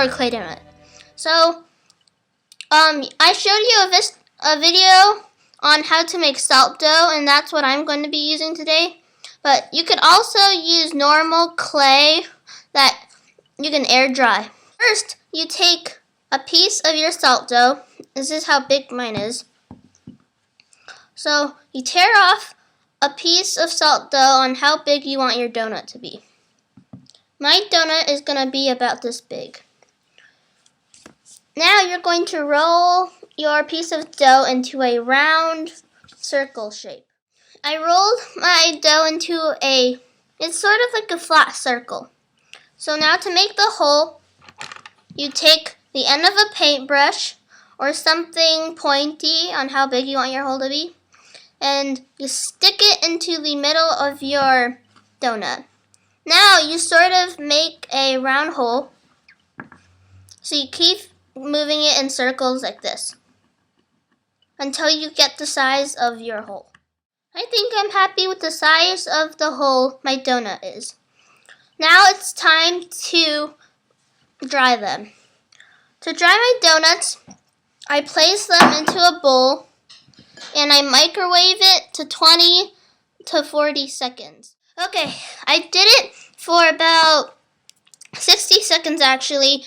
or clay donut. So, I showed you a video on how to make salt dough, and that's what I'm going to be using today. But you could also use normal clay that you can air dry. First, you take a piece of your salt dough. This is how big mine is. So you tear off a piece of salt dough on how big you want your donut to be. My donut is going to be about this big. Now you're going to roll your piece of dough into a round circle shape. I rolled my dough into it's sort of like a flat circle. So now to make the hole, you take the end of a paintbrush or something pointy on how big you want your hole to be, and you stick it into the middle of your donut. Now you sort of make a round hole, so you keep moving it in circles like this until you get the size of your hole. I think I'm happy with the size of the hole my donut is. Now it's time to dry them. To dry my donuts, I place them into a bowl and I microwave it to 20 to 40 seconds. Okay, I did it for about 60 seconds actually.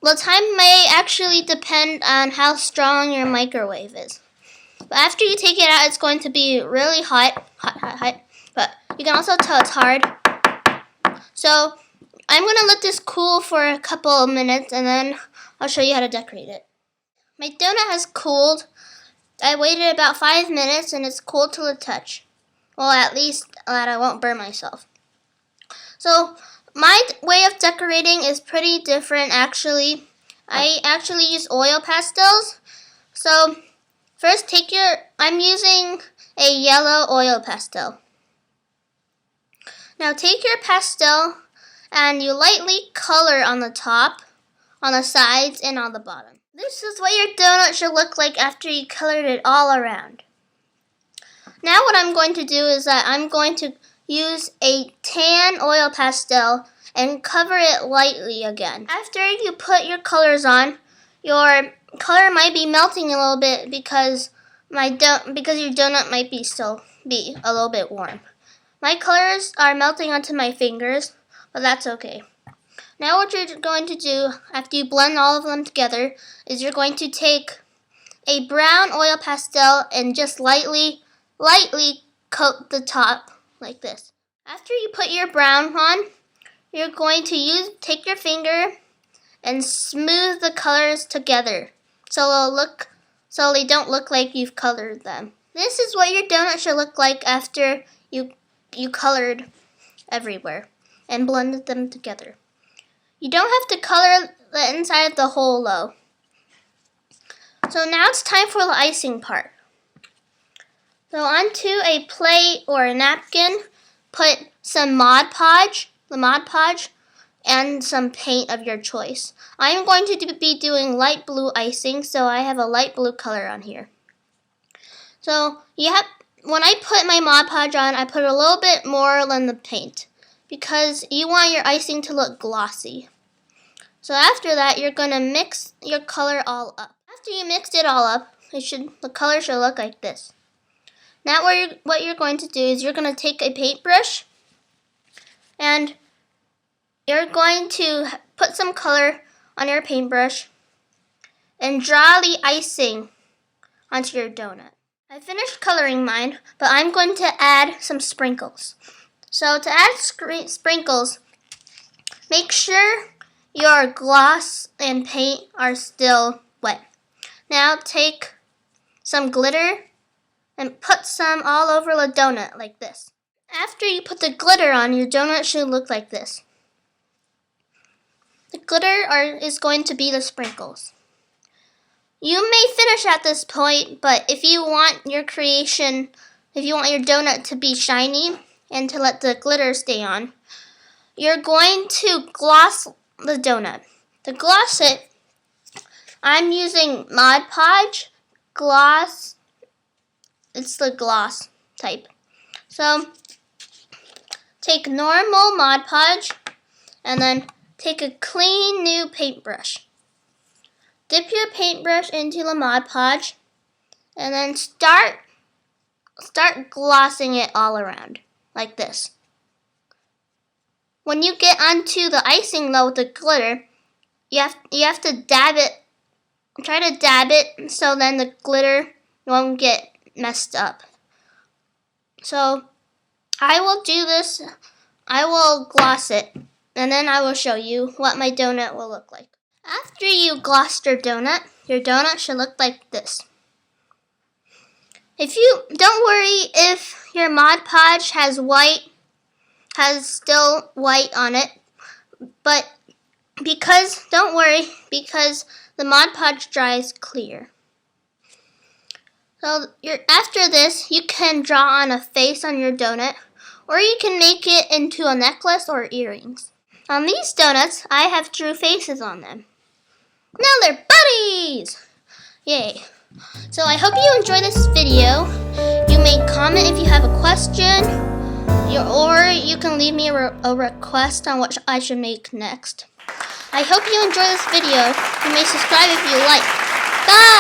The time may actually depend on how strong your microwave is. But after you take it out, it's going to be really hot. But you can also tell it's hard. So I'm going to let this cool for a couple of minutes and then I'll show you how to decorate it. My donut has cooled. I waited about 5 minutes and it's cooled to the touch. Well, at least that I won't burn myself. So my way of decorating is pretty different actually. I actually use oil pastels. So first I'm using a yellow oil pastel. Now take your pastel and you lightly color on the top, on the sides, and on the bottom. This is what your donut should look like after you colored it all around. Now what I'm going to do is that I'm going to use a tan oil pastel and cover it lightly again. After you put your colors on, your color might be melting a little bit because your donut might still be a little bit warm. My colors are melting onto my fingers, but that's okay. Now what you're going to do after you blend all of them together is you're going to take a brown oil pastel and just lightly coat the top like this. After you put your brown on, you're going to take your finger and smooth the colors together so they don't look like you've colored them. This is what your donut should look like after you colored everywhere and blended them together. You don't have to color the inside of the hole though. So now it's time for the icing part. So onto a plate or a napkin, put some Mod Podge, and some paint of your choice. I'm going to be doing light blue icing, so I have a light blue color on here. So when I put my Mod Podge on, I put a little bit more than the paint because you want your icing to look glossy. So after that, you're going to mix your color all up. After you mixed it all up, the color should look like this. Now what you're going to do is you're going to take a paintbrush and you're going to put some color on your paintbrush and draw the icing onto your donut. I finished coloring mine, but I'm going to add some sprinkles. So to add sprinkles, make sure your gloss and paint are still wet. Now take some glitter and put some all over the donut like this. After you put the glitter on, your donut should look like this. The glitter is going to be the sprinkles. You may finish at this point, but if you want your donut to be shiny and to let the glitter stay on, you're going to gloss the donut. To gloss it, I'm using Mod Podge gloss. It's the gloss type. So take normal Mod Podge and then take a clean new paintbrush. Dip your paintbrush into the Mod Podge and then start glossing it all around like this. When you get onto the icing though with the glitter, you have to dab it. Try to dab it so then the glitter won't get messed up. So I will do this. I will gloss it and then I will show you what my donut will look like. After you glossed your donut should look like this. Don't worry if your Mod Podge has still white on it, but don't worry because the Mod Podge dries clear. So after this, you can draw on a face on your donut, or you can make it into a necklace or earrings. On these donuts, I have true faces on them. Now they're buddies! Yay! So I hope you enjoyed this video. You may comment if you have a question, or you can leave me a request on what I should make next. I hope you enjoy this video. You may subscribe if you like. Bye!